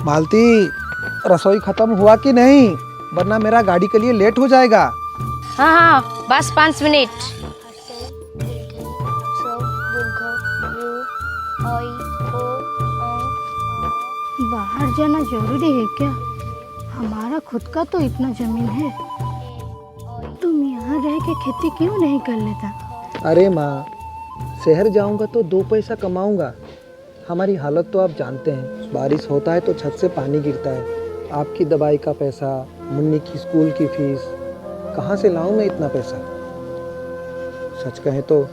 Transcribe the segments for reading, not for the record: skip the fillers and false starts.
मालती, रसोई खत्म हुआ कि नहीं? वरना मेरा गाड़ी के लिए लेट हो जाएगा। हाँ हाँ, बस 5 मिनट। बाहर जाना जरूरी है क्या? हमारा खुद का तो इतना जमीन है, तुम यहाँ रह के खेती क्यों नहीं कर लेता? अरे माँ, शहर जाऊंगा तो 2 पैसा कमाऊंगा। हमारी हालत तो आप जानते हैं, बारिश होता है तो छत से पानी गिरता है। आपकी दवाई का पैसा, मुन्नी की स्कूल की फीस, कहाँ से लाऊं मैं इतना पैसा? सच कहें तो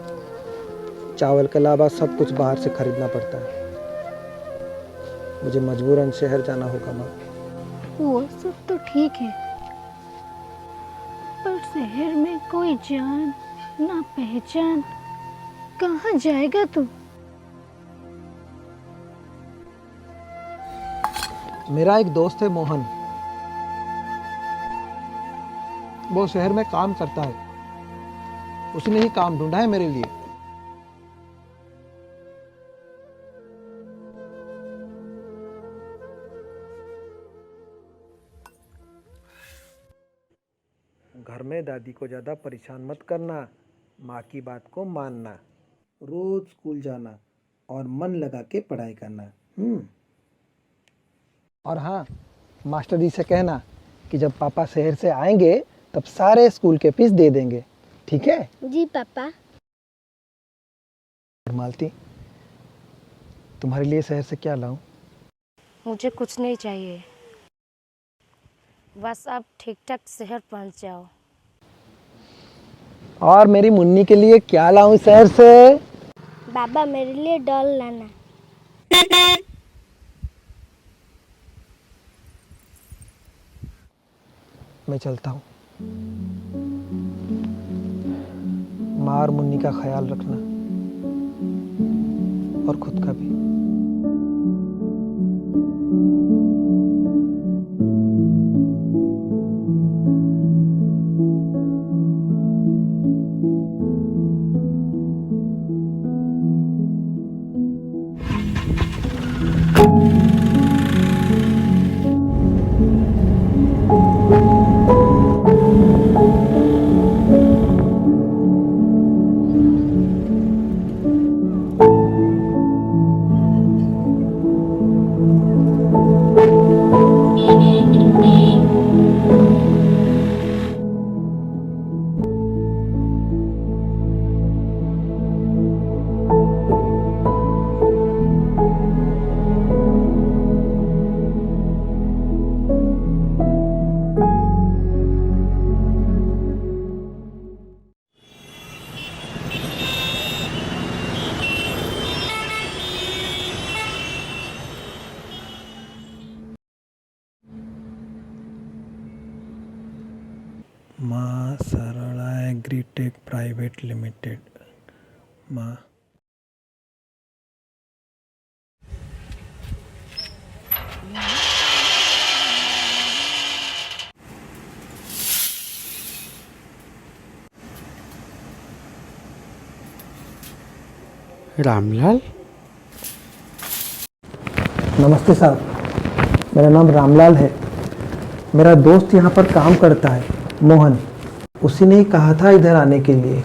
चावल के अलावा सब कुछ बाहर से खरीदना पड़ता है। मुझे मजबूरन शहर जाना होगा माँ। वो सब तो ठीक है, पर शहर में कोई जान ना पहचान, कहाँ जाएगा तू? मेरा एक दोस्त है मोहन, वो शहर में काम करता है। उसने ही काम ढूंढा है मेरे लिए। घर में दादी को ज़्यादा परेशान मत करना, माँ की बात को मानना, रोज स्कूल जाना और मन लगा के पढ़ाई करना। और हाँ, मास्टर जी से कहना कि जब पापा शहर से आएंगे तब सारे स्कूल के फीस दे देंगे, ठीक है? जी पापा। मालती, तुम्हारे लिए शहर से क्या लाऊं? मुझे कुछ नहीं चाहिए, बस आप ठीक ठाक शहर पहुंच जाओ। और मेरी मुन्नी के लिए क्या लाऊं शहर से? बाबा मेरे लिए डॉल लाना। मैं चलता हूँ। माँ और मुन्नी का ख्याल रखना और खुद का भी। माँ सरला एग्रीटेक प्राइवेट लिमिटेड। माँ रामलाल, नमस्ते साहब, मेरा नाम रामलाल है। मेरा दोस्त यहाँ पर काम करता है, मोहन। उसी ने ही कहा था इधर आने के लिए।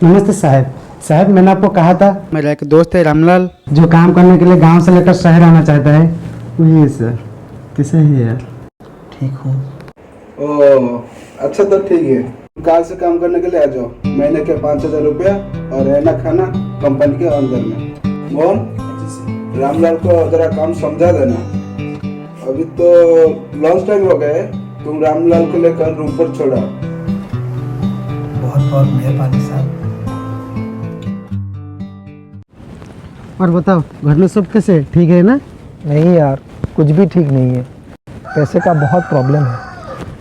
नमस्ते साहब। साहब, मैंने आपको कहा था, मेरा एक दोस्त है रामलाल, जो काम करने के लिए गांव से लेकर शहर आना चाहता है। वही है सर। कैसे है यार? ठीक हूँ। ओह, अच्छा तो ठीक है। काल से काम करने के लिए आ जाओ। महीने के 5,000 रुपया और रहना खाना कंपनी के अंदर में। मोहन, रामलाल को जरा काम समझा देना। अभी तो लंच टाइम हो गए, तुम रामलाल को लेकर रूम पर छोड़ा। बहुत बहुत मेहरबानी साहब। और बताओ, घर में सब कैसे ठीक है ना? नहीं यार, कुछ भी ठीक नहीं है। पैसे का बहुत प्रॉब्लम है।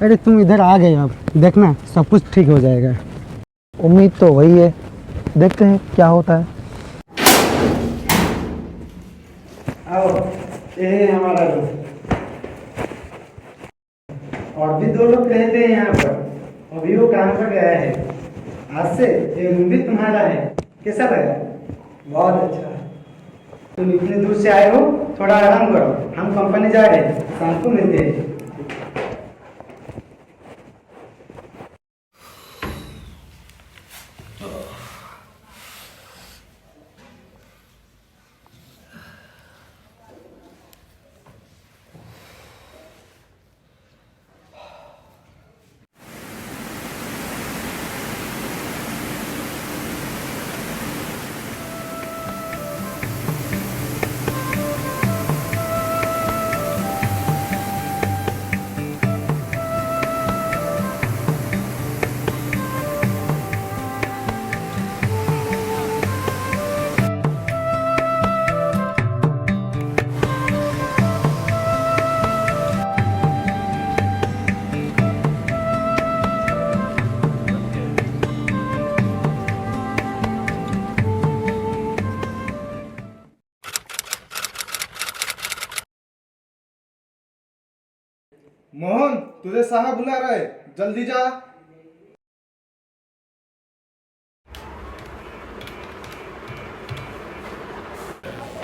अरे तुम इधर आ गए, अब देखना सब कुछ ठीक हो जाएगा। उम्मीद तो वही है, देखते हैं क्या होता है। आओ, ये है हमारा रूम। और भी 2 लोग रहते हैं यहाँ पर, अभी वो काम पर गया है। आज से ये रूम भी तुम्हारा है। कैसा लगा? बहुत अच्छा है। तुम इतने दूर से आए हो, थोड़ा आराम करो। हम कंपनी जा रहे हैं, शाम को मिलते हैं। मोहन, तुझे साहब बुला रहा है, जल्दी जा।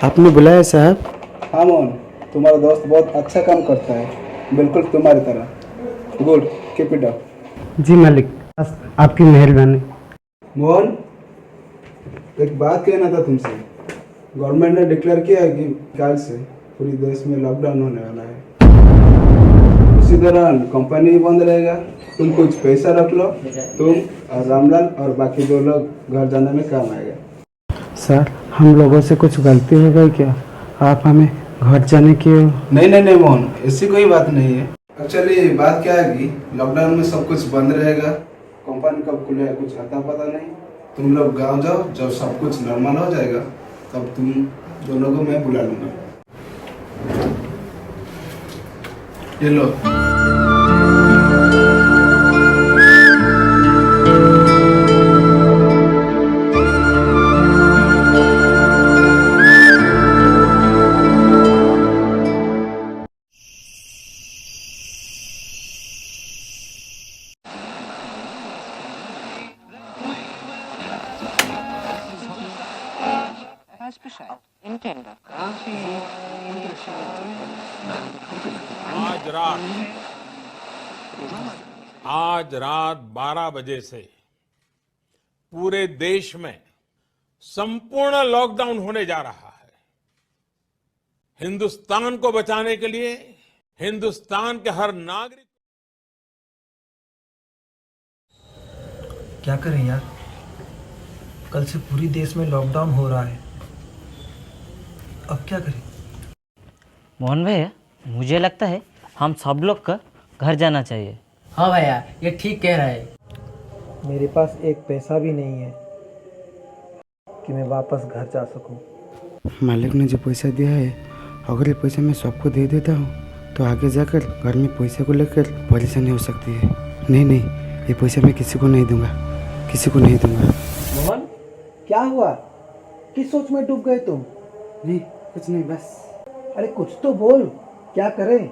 आपने बुलाया साहब? हाँ मोहन, तुम्हारा दोस्त बहुत अच्छा काम करता है, बिल्कुल तुम्हारी तरह। Good, keep it up. जी मालिक, बस आपकी मेहरबानी। मोहन, एक बात कहना था तुमसे। गवर्नमेंट ने डिक्लेयर किया है कि कल से पूरी देश में लॉकडाउन होने वाला है। उसी दौरान कंपनी भी बंद रहेगा। तुम कुछ पैसा रख लो, तुम और रामलाल और बाकी 2 लोग घर जाने में काम आएगा। सर, हम लोगों से कुछ गलती हो गई क्या? आप हमें घर जाने की। नहीं मोहन, ऐसी कोई बात नहीं है। एक्चुअली बात क्या है कि लॉकडाउन में सब कुछ बंद रहेगा, कंपनी कब खुलेगा कुछ अता पता नहीं। तुम लोग गांव जाओ, जब सब कुछ नॉर्मल हो जाएगा तब तुम दोनों को मैं बुला लूंगा। ये लो। आज रात 12 बजे से पूरे देश में संपूर्ण लॉकडाउन होने जा रहा है। हिंदुस्तान को बचाने के लिए हिंदुस्तान के हर नागरिक। क्या करें यार, कल से पूरी देश में लॉकडाउन हो रहा है। अब क्या करें? मोहन भैया, मुझे लगता है हम सब लोग का घर जाना चाहिए। हाँ भैया, ये ठीक कह रहा है। मेरे पास एक पैसा भी नहीं है कि मैं वापस घर जा सकूं। मालिक ने जो पैसा दिया है, अगर ये पैसा मैं सबको दे देता हूँ तो आगे जाकर घर में पैसे को लेकर परेशानी हो सकती है। नहीं, ये पैसा मैं किसी को नहीं दूंगा, किसी को नहीं दूंगा। मोहन, क्या हुआ? किस सोच में डूब गए तुम? नहीं, कुछ नहीं, बस। अरे कुछ तो बोल, क्या करें?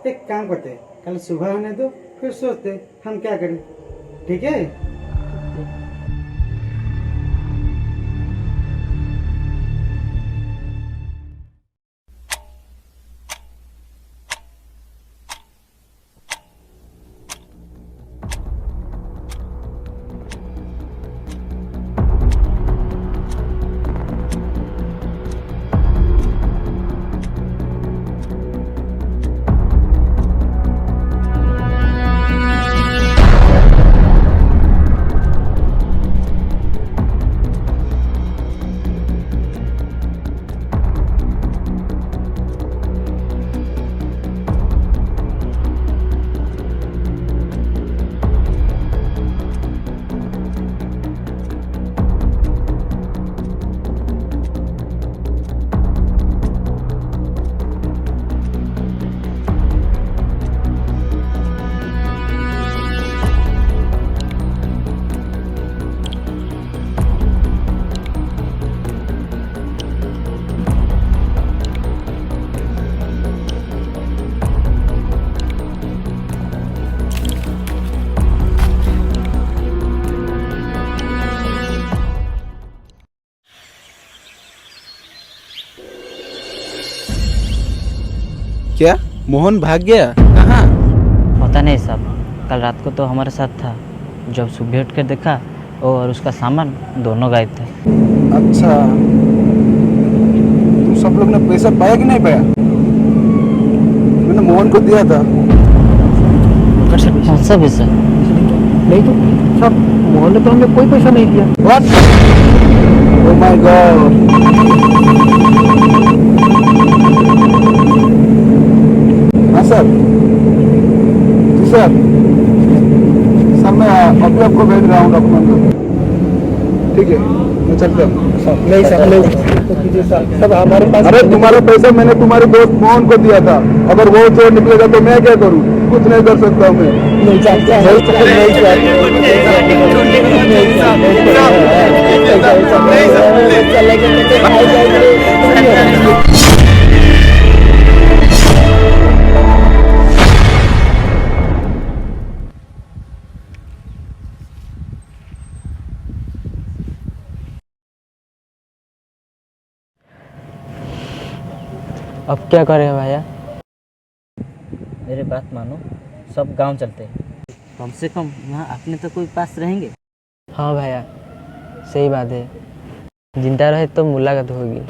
एक काम करते हैं, कल सुबह होने दो, फिर सोचते हम क्या करें। ठीक है? क्या मोहन भाग गया? कहाँ? पता नहीं साहब, कल रात को तो हमारे साथ था, जब सुबह उठ कर देखा वो और उसका सामान दोनों गायब थे। अच्छा, तुम सब लोग ने पैसा पाया कि नहीं पाया? मैंने मोहन को दिया था। कौन सा पैसा? नहीं तो सब मोहन ने तो हमें कोई पैसा नहीं दिया। What? Oh my God! हाँ सर, जी सर, मैं अभी आपको भेज रहा हूँ डॉक्यूमेंट। ठीक है, मैं चलता हूँ। नहीं सर, नहीं सब हमारे पास। अरे तुम्हारा पैसा मैंने तुम्हारे दोस्त मोहन को दिया था, अगर वो चोर निकलेगा तो मैं क्या करूँ? कुछ नहीं कर सकता हूँ मैं। नहीं अब क्या करें भैया? मेरे बात मानो, सब गांव चलते हैं, कम से कम वहाँ अपने तो कोई पास रहेंगे। हाँ भैया, सही बात है, जिंदा रहे तो मुलाकात होगी।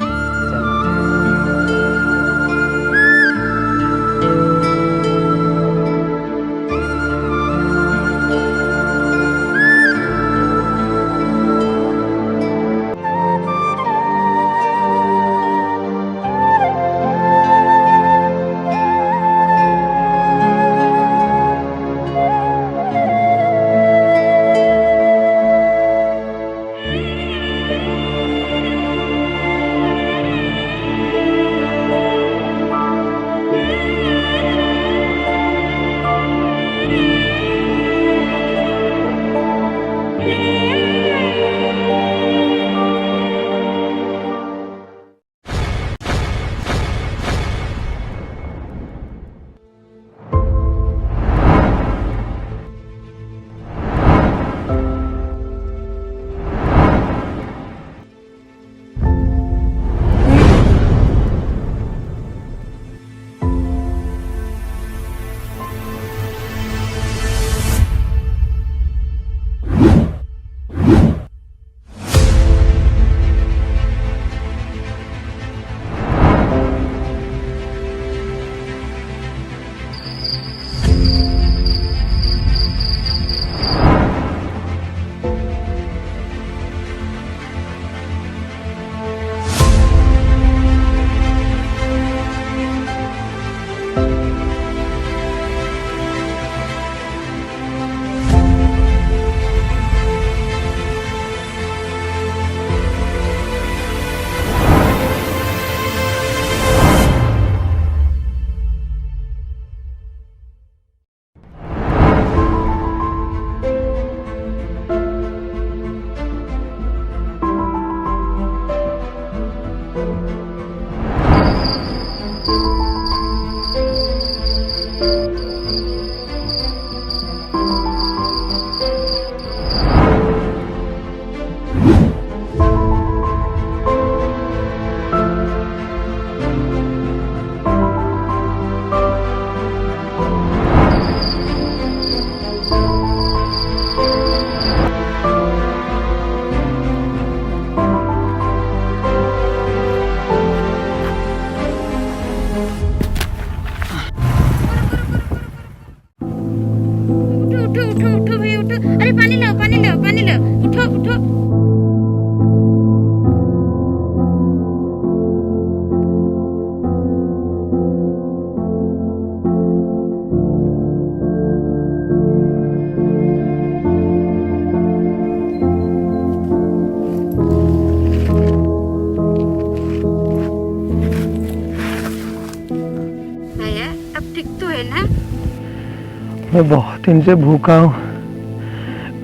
मैं बहुत दिन से भूखा हूँ,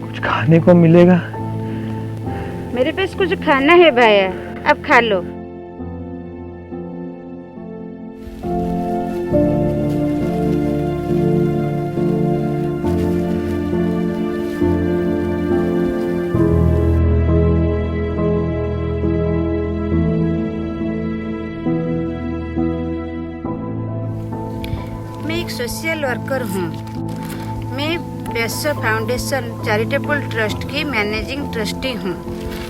कुछ खाने को मिलेगा? मेरे पास कुछ खाना है भैया, अब खा लो। एक सोशल वर्कर हूँ। मैं वैश्य फाउंडेशन चैरिटेबल ट्रस्ट की मैनेजिंग ट्रस्टी हूँ।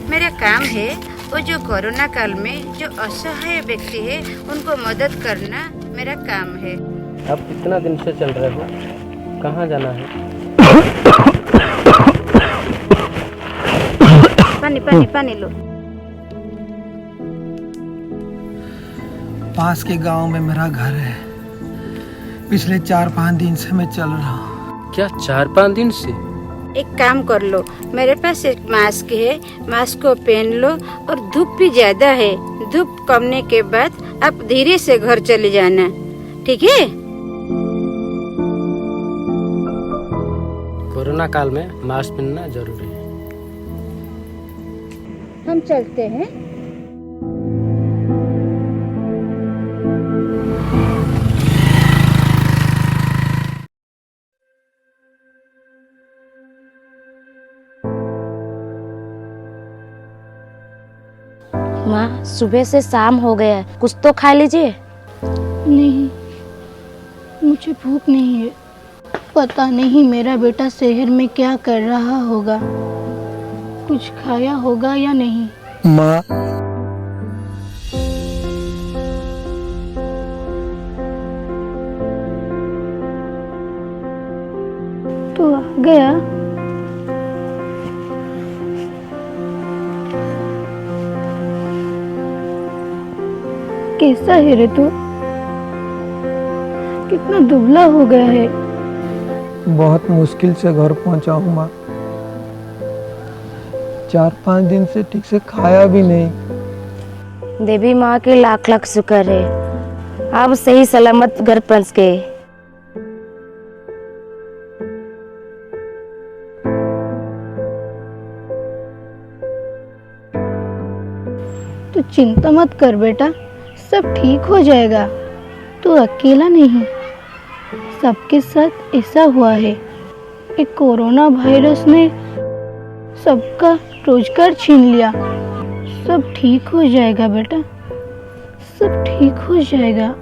मेरा काम है वो जो कोरोना काल में जो असहाय व्यक्ति है उनको मदद करना मेरा काम है। आप कितना दिन से चल रहे हो? कहाँ जाना है? पानी पानी पानी लो। पास के गांव में मेरा घर है। पिछले 4-5 दिन से मैं चल रहा हूँ। क्या 4-5 दिन से? एक काम कर लो, मेरे पास एक मास्क है, मास्क को पहन लो और धूप भी ज्यादा है। धूप कमने के बाद आप धीरे से घर चले जाना, ठीक है? कोरोना काल में मास्क पहनना जरूरी है। हम चलते हैं। माँ, सुबह से शाम हो गया है, कुछ तो खा लीजिए। नहीं, मुझे भूख नहीं है। पता नहीं मेरा बेटा शहर में क्या कर रहा होगा, कुछ खाया होगा या नहीं। माँ, तो आ गया। कैसा है रे तू? कितना दुबला हो गया है। बहुत मुश्किल से घर पहुंचा हूँ माँ। 4-5 दिन से ठीक से खाया भी नहीं। देवी माँ के लाख लाख शुक्र है, आप सही सलामत घर पहुंच गए। तू चिंता मत कर बेटा, सब ठीक हो जाएगा। तू अकेला नहीं, सबके साथ ऐसा हुआ है। एक कोरोना वायरस ने सबका रोजगार छीन लिया। सब ठीक हो जाएगा बेटा, सब ठीक हो जाएगा।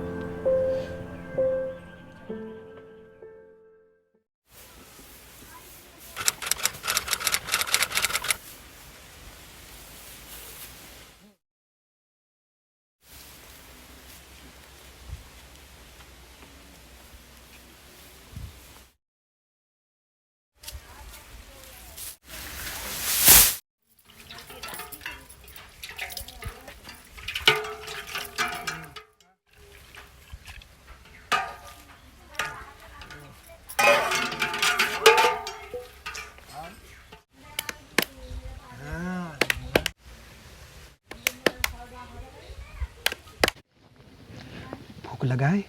भूख लगा है,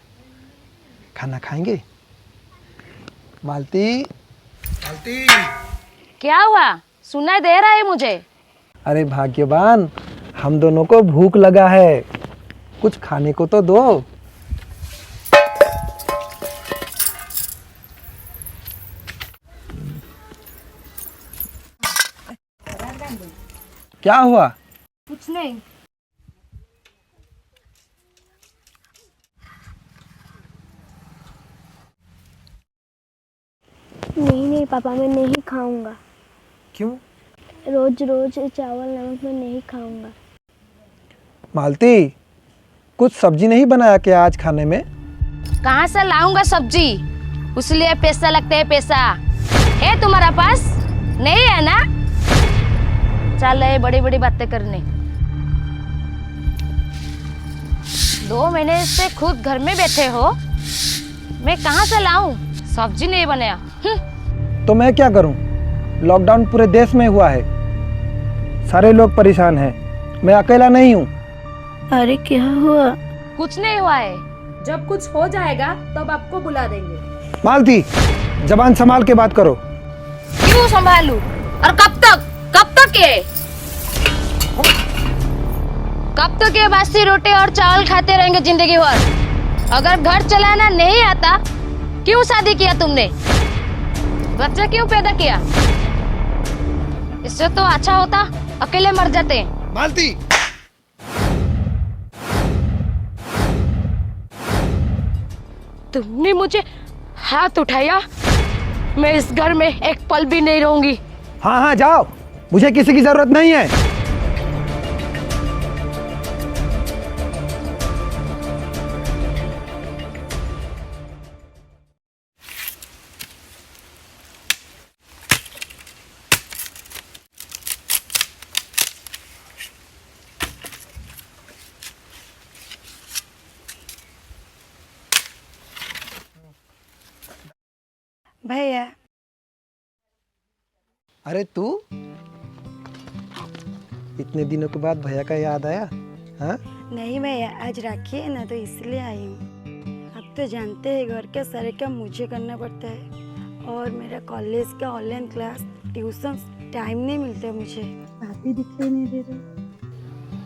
खाना खाएंगे? मालती, मालती। क्या हुआ? सुनाई दे रहा है मुझे। अरे भाग्यवान, हम दोनों को भूख लगा है, कुछ खाने को तो दो। क्या हुआ? कुछ नहीं। नहीं पापा, मैं नहीं खाऊंगा। क्यों? रोज रोज चावल नमक मैं नहीं खाऊंगा। मालती, कुछ सब्जी नहीं बनाया क्या आज खाने में? कहाँ से लाऊंगा सब्जी? उसलिए पैसा लगता है। पैसा है तुम्हारा पास? नहीं है ना? चल रहे बड़ी बड़ी बातें करने। 2 महीने से खुद घर में बैठे हो, मैं कहाँ से लाऊं? सब्जी नहीं बनाया। तो मैं क्या करूं? लॉकडाउन पूरे देश में हुआ है, सारे लोग परेशान हैं, मैं अकेला नहीं हूं। अरे क्या हुआ? कुछ नहीं हुआ है, जब कुछ हो जाएगा तब आपको बुला देंगे। मालती, जबान संभाल के बात करो। क्यों संभालूं? और कब तक? कब तक ये? कब तक ये बासी रोटी और चावल खाते रहेंगे जिंदगी भर? अगर घर चलाना नहीं आता, क्यों शादी किया तुमने? बच्चा क्यों पैदा किया? इससे तो अच्छा होता अकेले मर जाते। मालती, तुमने मुझे हाथ उठाया, मैं इस घर में एक पल भी नहीं रहूंगी। हाँ हाँ जाओ, मुझे किसी की जरूरत नहीं है। भैया अरे तू, इतने दिनों के बाद भैया का याद आया? हाँ नहीं भैया, आज राखी है ना तो इसलिए आई हूँ। अब तो जानते हैं घर के सारे काम मुझे करना पड़ता है और मेरा कॉलेज का ऑनलाइन क्लास, ट्यूशन, टाइम नहीं मिलता मुझे। भाभी दिखाई नहीं दे रही।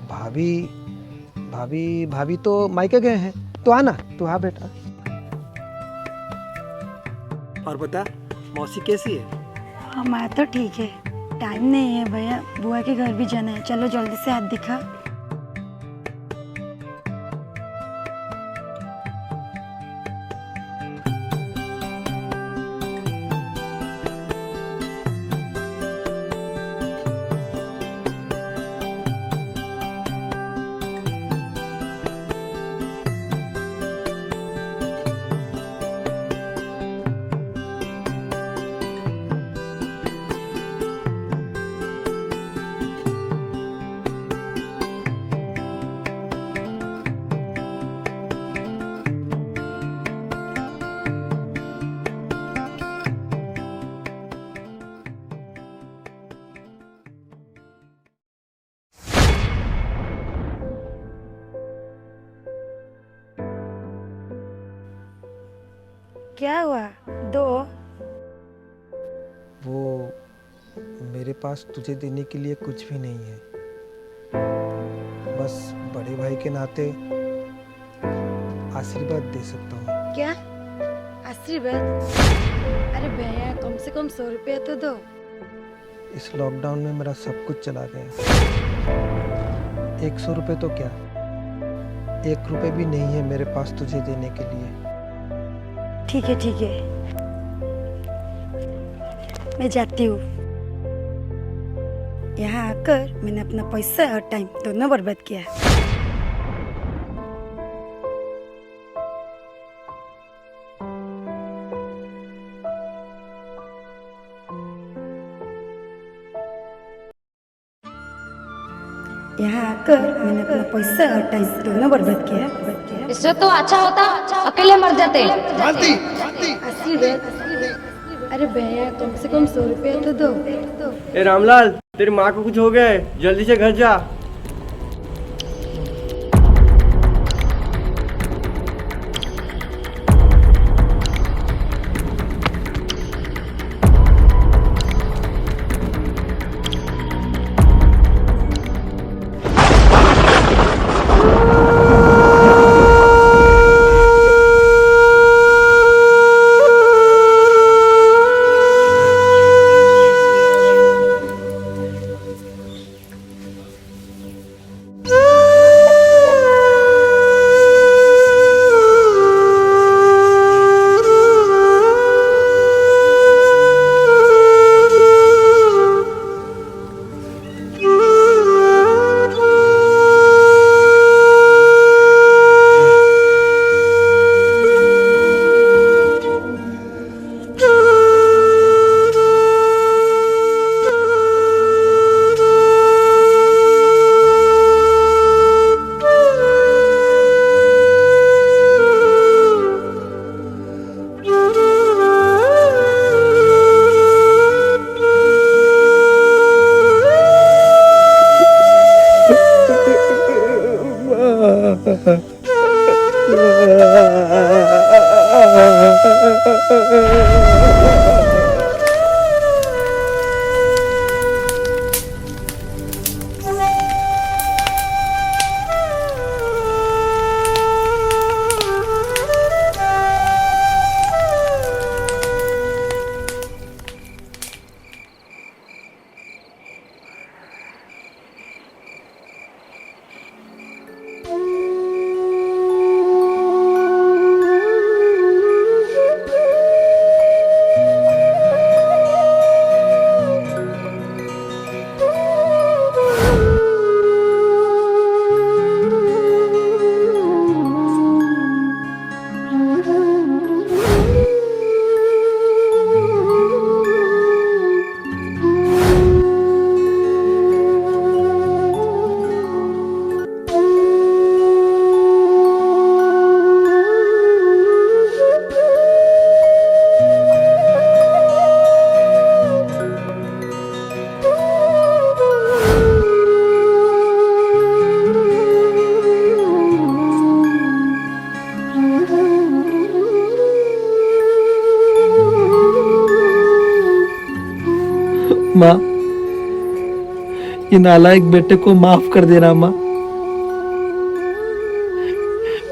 भाभी भाभी भाभी तो मायके गए हैं। तो आना, तू आ बेटा। और बता, मौसी कैसी है? हाँ मैं तो ठीक है। टाइम नहीं है भैया, बुआ के घर भी जाना है। चलो जल्दी से हाथ दिखा। क्या हुआ? दो। वो मेरे पास तुझे देने के लिए कुछ भी नहीं है, बस बड़े भाई के नाते आशीर्वाद दे सकता हूँ। क्या आशीर्वाद? अरे भैया कम से कम 100 रुपया तो दो। इस लॉकडाउन में मेरा सब कुछ चला गया। 100 रुपये तो क्या, 1 रुपये भी नहीं है मेरे पास तुझे देने के लिए। ठीक है ठीक है, मैं जाती हूँ। यहाँ आकर मैंने अपना पैसा और टाइम दोनों बर्बाद किया। यहाँ आकर मैंने अपना पैसा और टाइम दोनों बर्बाद किया। इससे तो अच्छा होता अकेले मर जाते। आशीर्वाद? अरे भैया कम से कम 100 रुपया तो दो। ए रामलाल, तेरी माँ को कुछ हो गया है, जल्दी से घर जा। माँ, ये नालायक बेटे को माफ कर देना माँ।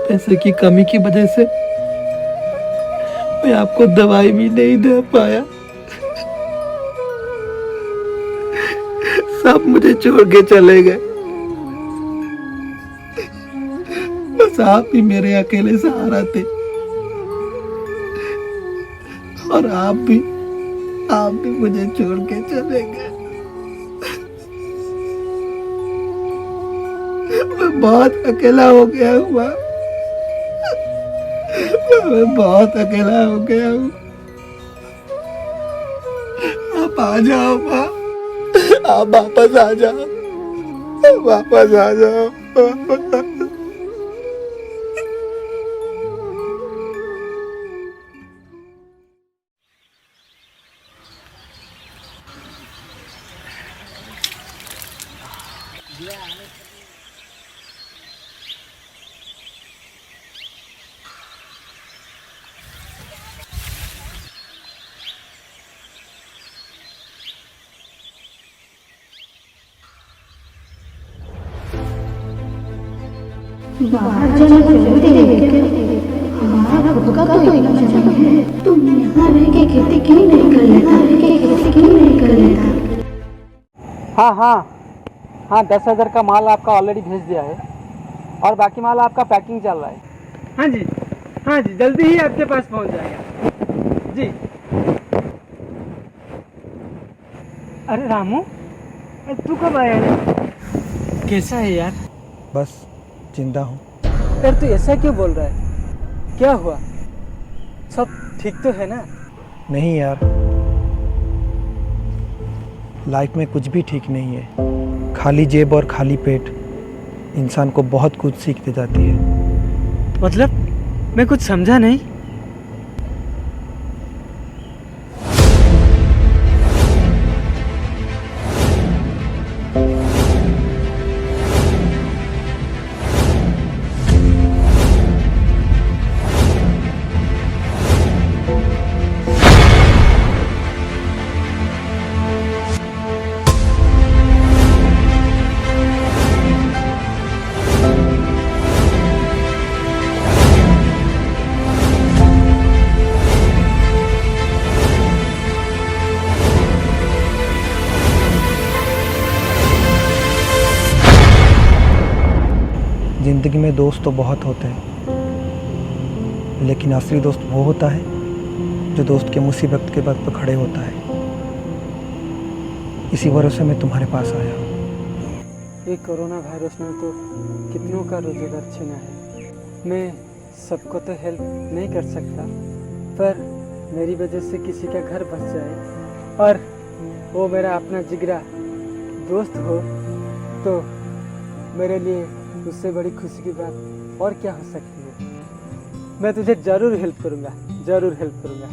पैसे की कमी की वजह से मैं आपको दवाई भी नहीं दे पाया। सब मुझे छोड़ के चले गए। बस आप ही मेरे अकेले सहारा थे। और आप भी मुझे छोड़ के चले गए। मैं बहुत अकेला हो गया हूँ माँ। मैं बहुत अकेला हो गया हूँ। आप आ जाओ माँ, आप वापस आ जाओ, वापस आ जाओ, वापस आ जाओ। बाहर जाना जरूरी है क्या? हमारा खुद का तो इलाज नहीं है। तुम यहाँ रह के खेती क्यों नहीं कर लेता? खेती क्यों नहीं कर लेता? हाँ 10,000 का माल आपका ऑलरेडी भेज दिया है और बाकी माल आपका पैकिंग चल रहा है। हाँ जी जल्दी ही आपके पास पहुंच जाएगा जी। अरे रामू, तू कब आया है? कैसा है यार? बस जिंदा हूँ। यार तू ऐसा क्यों बोल रहा है? क्या हुआ? सब ठीक तो है ना? नहीं यार, लाइफ में कुछ भी ठीक नहीं है। खाली जेब और खाली पेट इंसान को बहुत कुछ सीख दे जाती है। मतलब मैं कुछ समझा नहीं। ज़िंदगी में दोस्त तो बहुत होते हैं, लेकिन असली दोस्त वो होता है जो दोस्त के मुसीबत के वक्त पर खड़े होता है। इसी भरोसे मैं तुम्हारे पास आया हूँ। ये कोरोना वायरस ने तो कितनों का रोजगार छीना है। मैं सबको तो हेल्प नहीं कर सकता, पर मेरी वजह से किसी का घर बच जाए और वो मेरा अपना जिगरा दोस्त हो तो मेरे लिए उससे बड़ी खुशी की बात और क्या हो सकती है। मैं तुझे ज़रूर हेल्प करूँगा, ज़रूर हेल्प करूँगा।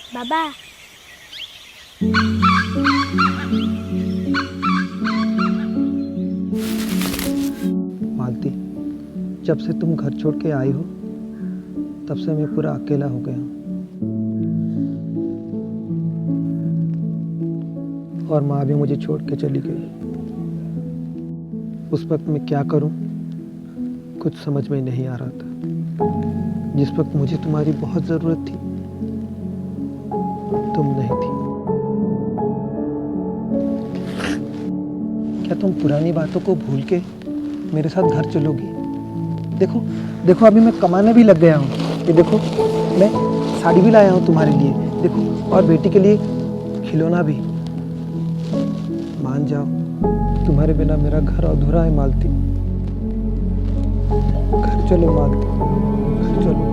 बाबा जब से तुम घर छोड़ के आई हो तब से मैं पूरा अकेला हो गया हूँ। और माँ भी मुझे छोड़ के चली गई। उस वक्त मैं क्या करूं कुछ समझ में नहीं आ रहा था। जिस वक्त मुझे तुम्हारी बहुत ज़रूरत थी तुम नहीं थी। क्या तुम पुरानी बातों को भूल के मेरे साथ घर चलोगी? देखो देखो अभी मैं कमाने भी लग गया हूँ। ये देखो मैं साड़ी भी लाया हूँ तुम्हारे लिए, देखो, और बेटी के लिए खिलौना भी। मान जाओ तुम्हारे बिना मेरा घर अधूरा है मालती। घर चलो मालती, घर चलो।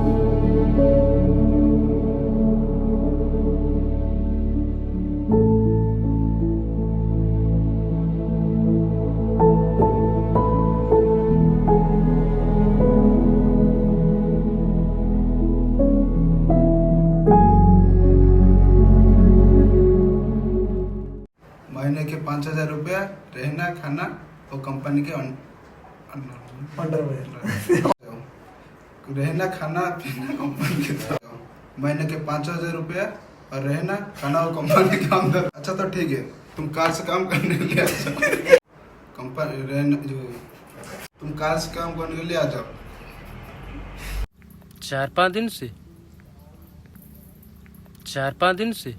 महीने के 5,000 रुपया, रहना खाना और कंपनी के अंडरवेयर। रहना खाना पीना कंपनी के महीने के 5,000 रुपया और रहना खाना और कंपनी के अंदर। अच्छा तो ठीक है, तुम कार से काम करने के लिए आ जाओ। कंपनी रहना जो तुम कार से काम करने के लिए आ जाओ। 4-5 दिन से 4-5 दिन से